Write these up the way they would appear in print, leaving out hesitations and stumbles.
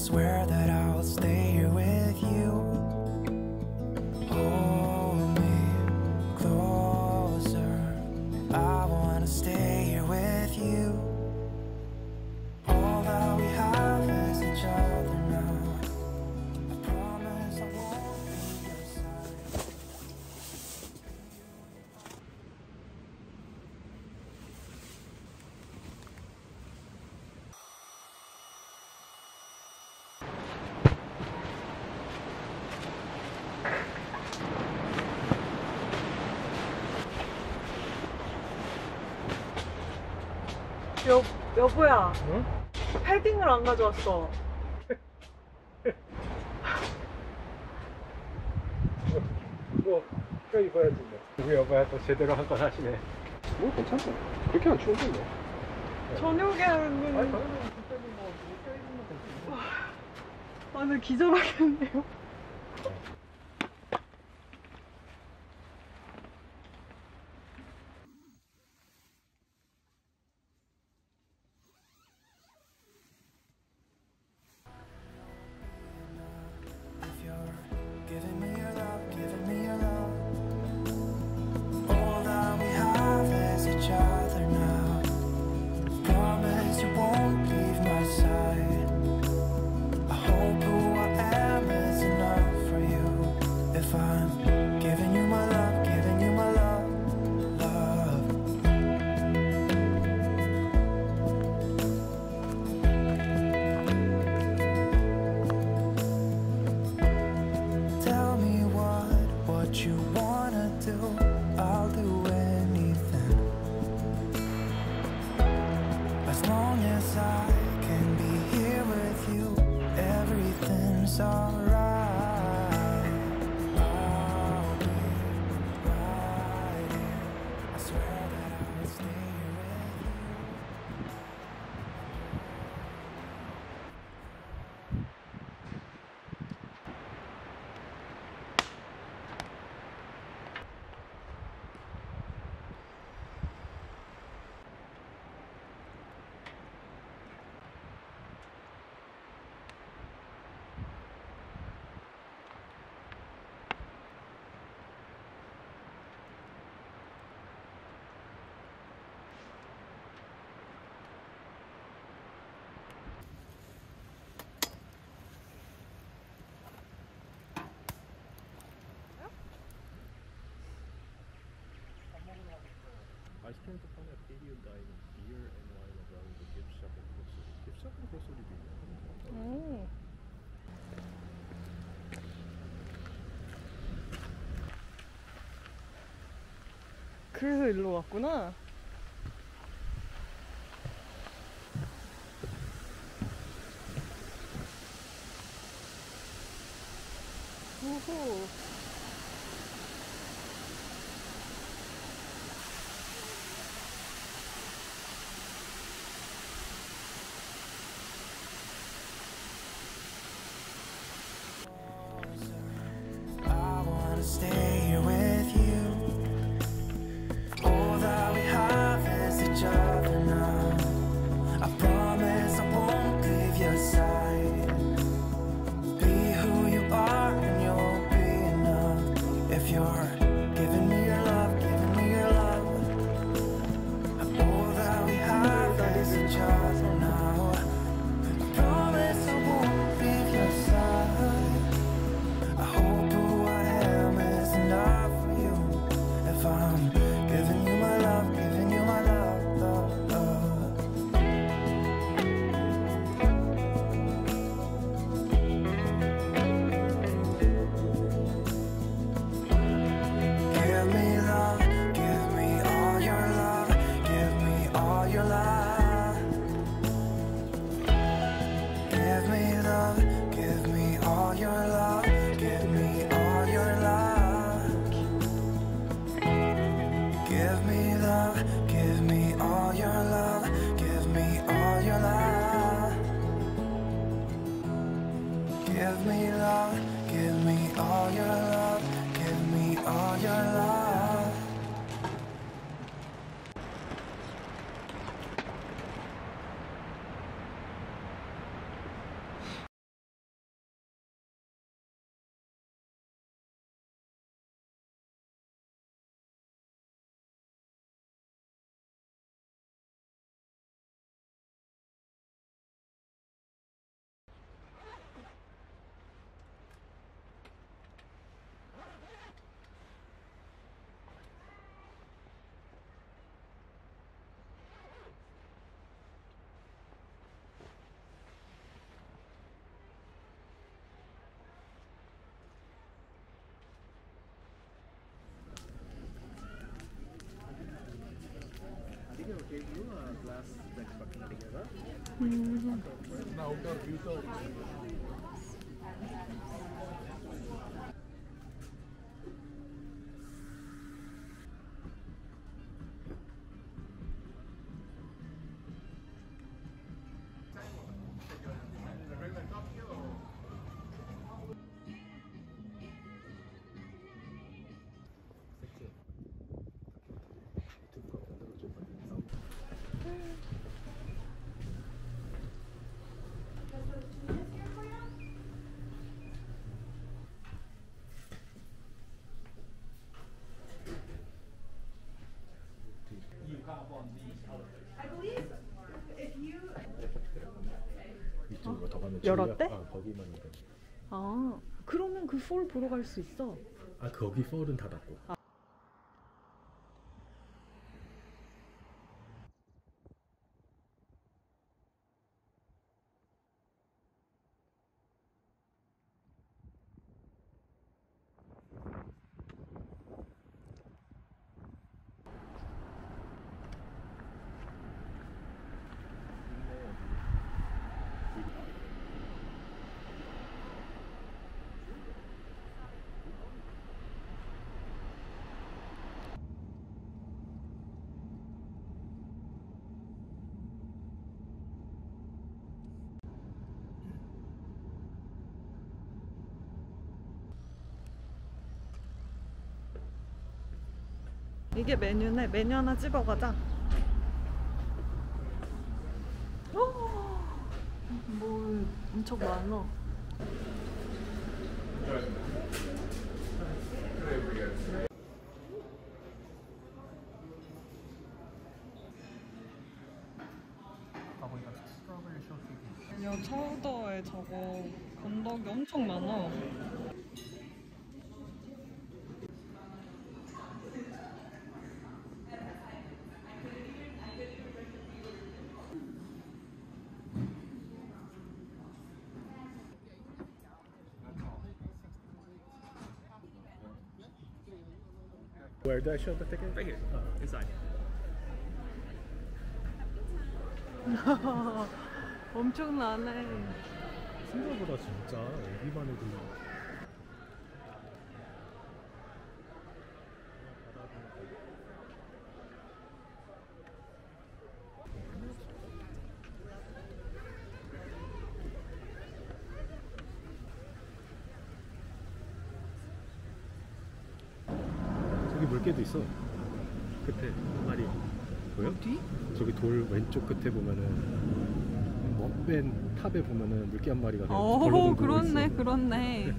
swear that I'll stay here with you. Hold me closer, I wanna stay here with you. All that we have is each other now. I promise I won't leave your side. 여보야, 응? 패딩을 안 가져왔어. 뭐 껴입어야지 뭐. 우리 여보야 또 제대로 한 건 하시네. 뭐 괜찮아. 그렇게 안 추운데 뭐. 저녁에는 아니 저는 진짜로 뭐 껴입으면 괜찮아. 아, 나 기절하겠네요. If you're giving me your love, giving me your love, all that we have is each other now. Promise you won't leave my side. I hope who I am is enough for you. If I'm giving you my love, giving you my love, love. Tell me what you wanna do. I'll do anything, as long as I can be here with you. Everything's alright. I'll be right here. I swear that I'll stay here with you. I spent upon a period dining beer and wine around the gift shop and grocery. Gift shop and grocery 빌려. 그래서 일로 왔구나. 오호. I wanna stay here with you. All that we have is each other now. I promise I won't leave your side. Be who you are and you'll be enough. If you're giving me your love, giving me your love, all that we have is each other now. I promise I won't leave your side. I hope who I am is enough for you. If I'm giving you my love, giving you my love, love, love. Give me love, give me all your love, give me all your love. Give me love, give me all your love, give me all your love. Give me love, give me all your love, give me all your love. Give me love, give me all your love, give me all your love. 이쪽으로 더 가면 열었대? 거기만 열어. 아, 그러면 그 폴 보러 갈 수 있어. 아 거기 펄은 닫았고. 이게 메뉴네. 메뉴 하나 찍어가자. 뭘 엄청 많아. 야, 차우더에 저거 건더기 엄청 많아. Where do I show the ticket? Right here. Inside. 엄청나네. 생각보다 진짜 여기만 해도 저기 물개도 있어. 끝에 한 마리 보여? 어디? 저기 돌 왼쪽 끝에 보면은 맨 탑에 보면은 물개 한 마리가 그냥 오, 벌러덩 누워 그렇네, 있어. 그렇네.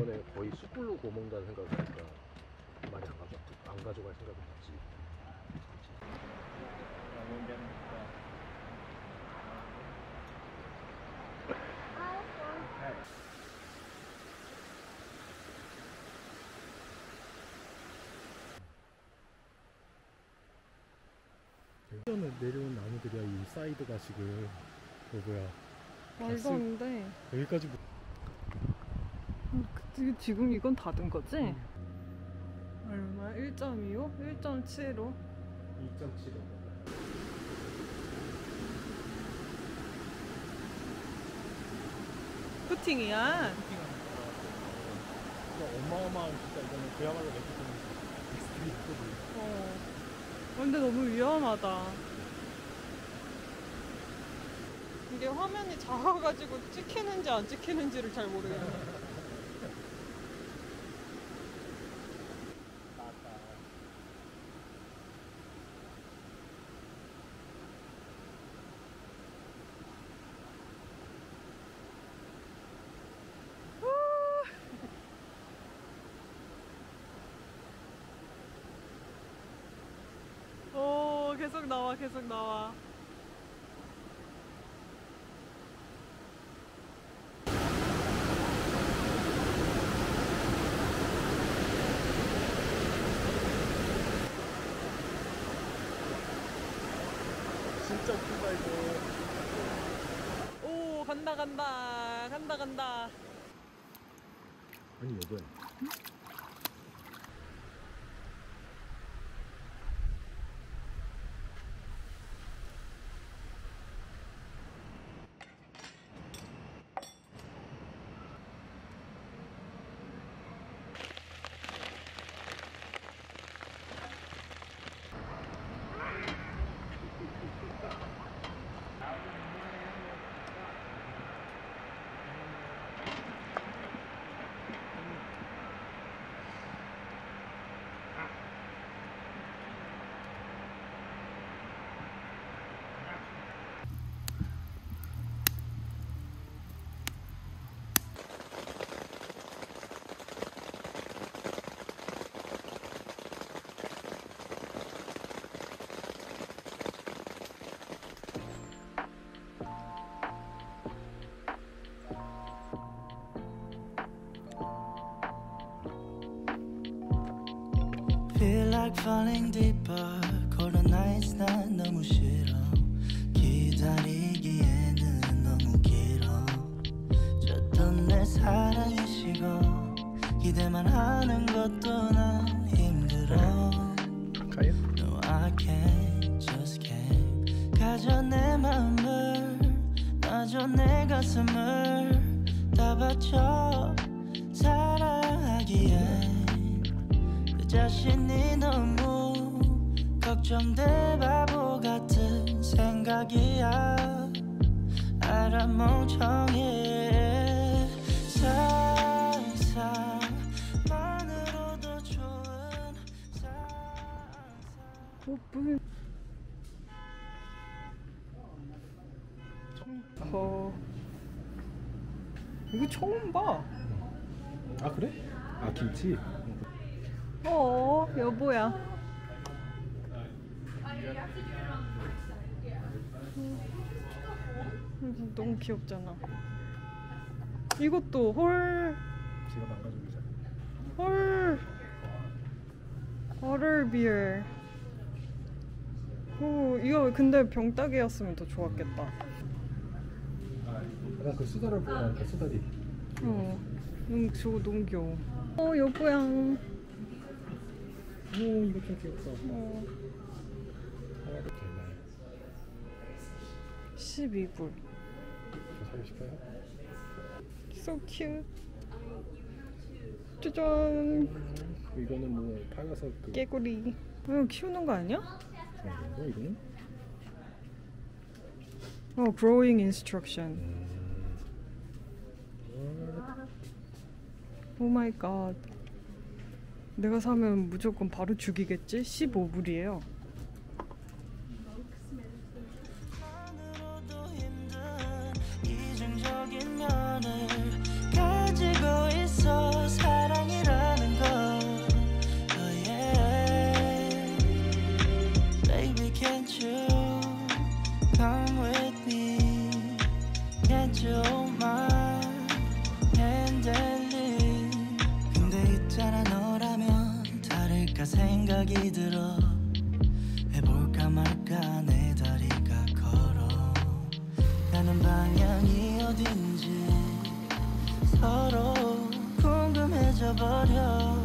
이번에 거의 숯불로 구워 먹는다는 생각을 하니까 많이 안 가져갈 생각은 없지. 내려온 나무들이야. 이 사이드가 지금 뭐야 말도 안 돼. 여기까지 지금 이건 닫은 거지? 얼마? 1.25? 1.75? 2.7원. 푸팅이야? 어마어마한 진짜 이거는 그야말로 내키는 익스트리트. 근데 너무 위험하다. 이게 화면이 작아가지고 찍히는지 안 찍히는지를 잘 모르겠네. 오, 계속 나와, 계속 나와. 진짜 웃긴다 이거. 오, 간다, 간다, 간다, 간다. 아니 여보야. Feel like falling deeper. Cold nights 난 너무 싫어. 기다리기에는 너무 길어. 줬던 내 사랑이 식어. 기대만 하는 것도 난 힘들어. 가요? No, I can't, just can't. 가져 내 마음을, 놔줘 내 가슴을 다 바쳐 사랑하기에. 자신이 너무 걱정돼. 바보 같은 생각이야. 알아 멍청해. 상상만으로도 좋은 상상. 오픈. 이거 처음 봐. 아 그래? 아 김치? 여보야. 너무 귀엽잖아. 이것도 헐. 지가 망가지고 있잖아. 헐. 버터비어. 오, 이거 근데 병따개였으면 더 좋았겠다. 나 그 수다를 보고 나니까 수다리. 너무 귀여워. 여보야. 오 이거 좀 귀엽다. 12불. 저 사고 싶어요? So cute. 짜잔. 이거는 뭐 팔아서 그 깨구리. 키우는 거 아니야? 뭐 이거는? Growing instruction. 오 마이 갓. 내가 사면 무조건 바로 죽이겠지? 15불이에요. 이중적인 면을 가지고 있어. 생각이 들어 해볼까 말까 내 다리가 걸어 가는 방향이 어딘지 서로 궁금해져 버려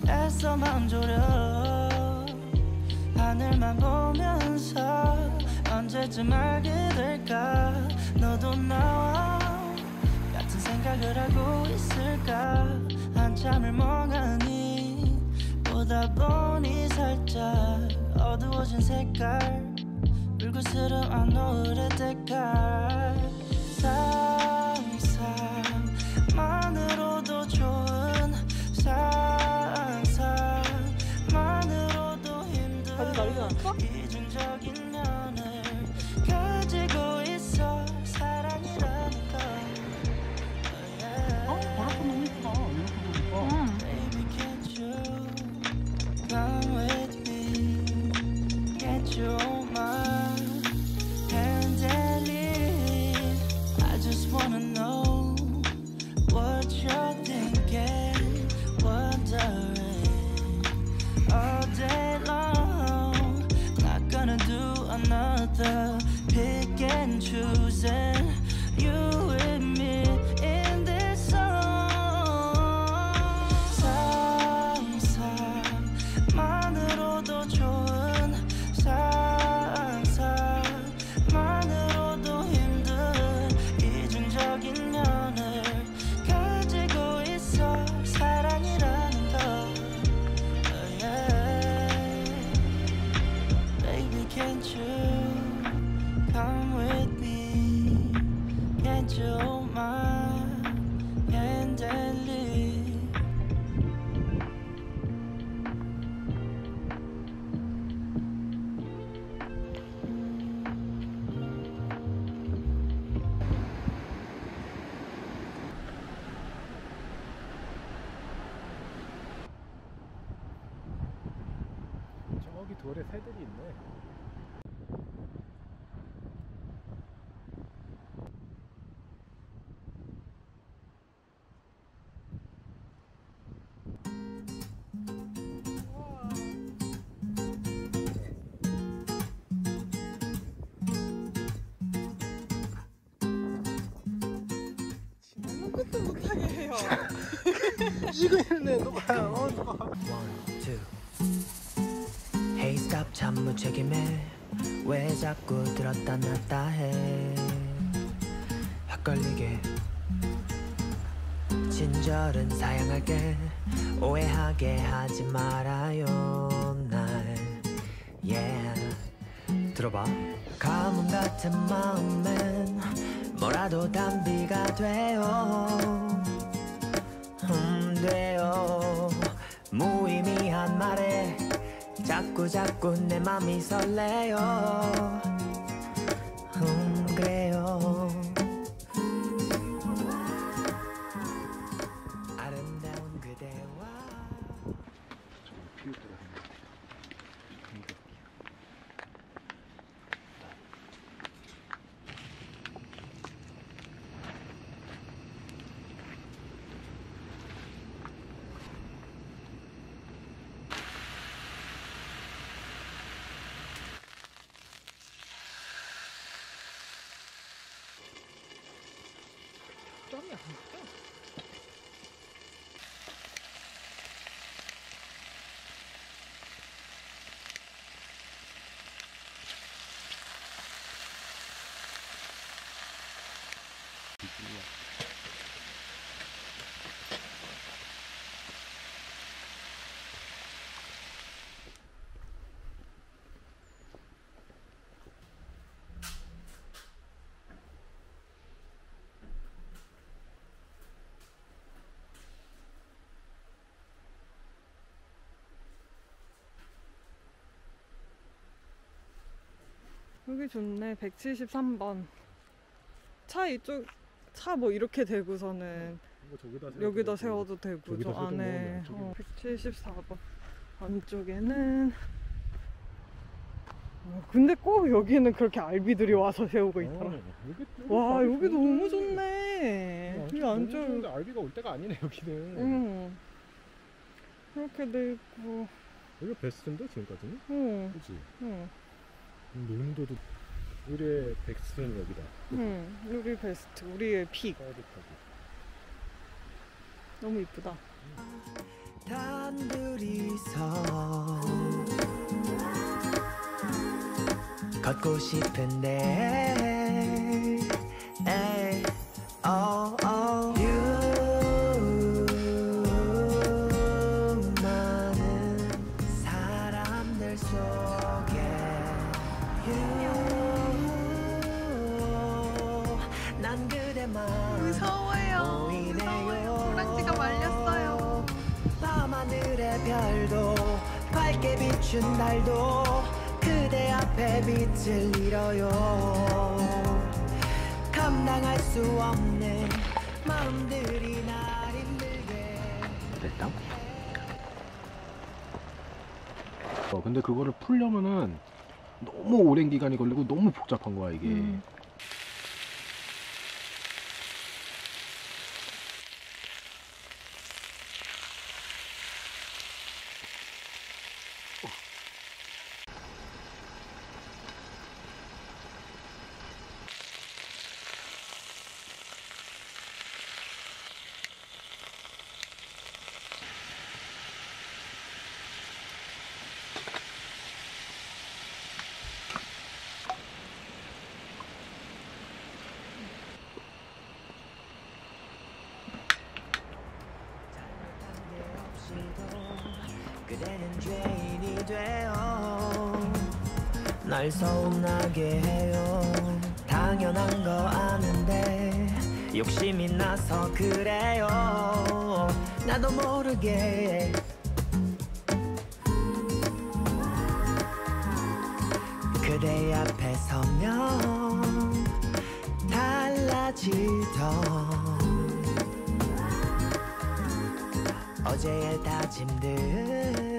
애써 맘 졸여 하늘만 보면서 언제쯤 알게 될까 너도 나와 같은 생각을 하고 있을까 한참을 멍하니 보다 보니 살짝 어두워진 색깔 불그스름한 노을의 때깔 상상만으로도 좋은 상상만으로도 힘든 이중적인 면을 가지고 있어 사랑이라는 걸 바람도 너무 이쁘다. 이렇게 보니까. Baby can't you come with me Get you on my hand and leave I just wanna know what you're thinking Wondering all day long Not gonna do another pick and choosing You with me in this song 상상만으로도 좋은 상상만으로도 힘든 이중적인 면을 가지고 있어 사랑이라는 걸 Baby can't you come with me Can't you hold my hand and leave 저기 돌에 새들이 있네. 아무것도 못하게 해요. 지금 있네. 너 봐요. One, two. Hey stop 참 무책임해 왜 자꾸 들었다 놨다 해 헷갈리게 친절은 사양할게 오해하게 하지 말아요 날 Yeah 들어봐 가뭄 같은 마음엔 뭐라도 단비가 돼요 돼요 무의미한 말에 자꾸 내 맘이 설레요 그래요 아름다운 그대와 땀이 안 나. 여기 좋네. 173번. 차 이쪽 차 뭐 이렇게 대고서는 여기다 세워도 되고 저 안에 174번 안쪽에는 근데 꼭 여기는 그렇게 알비들이 와서 세우고 있더라. 와 여기 너무 좋네. 이 안쪽 알비가 올 때가 아니네 여기는. 이렇게 돼 있고 여기가 베스트인데 지금까지는? 응, 그치? 응, 농도도 우리의 베스트는 여기다. 응. 우리 베스트, 우리의 픽. 따뜻하고. 너무 이쁘다. 단둘이서 걷고 싶은데 에이, 많은 사람들 속에 난 그대만 무서워요. 보이네요. 호랑지가 말렸어요. 밤하늘의 별도 밝게 비춘 달도 그대 앞에 빛을 잃어요. 감당할 수 없는 마음들이 날 힘들게. 됐다. 근데 그거를 풀려면은 너무 오랜 기간이 걸리고 너무 복잡한 거야 이게. 그대는 죄인이 되어 날 서운하게 해요. 당연한 거 아는데 욕심이 나서 그래요. 나도 모르게 그대 앞에 서면 달라지던 어제의 다짐들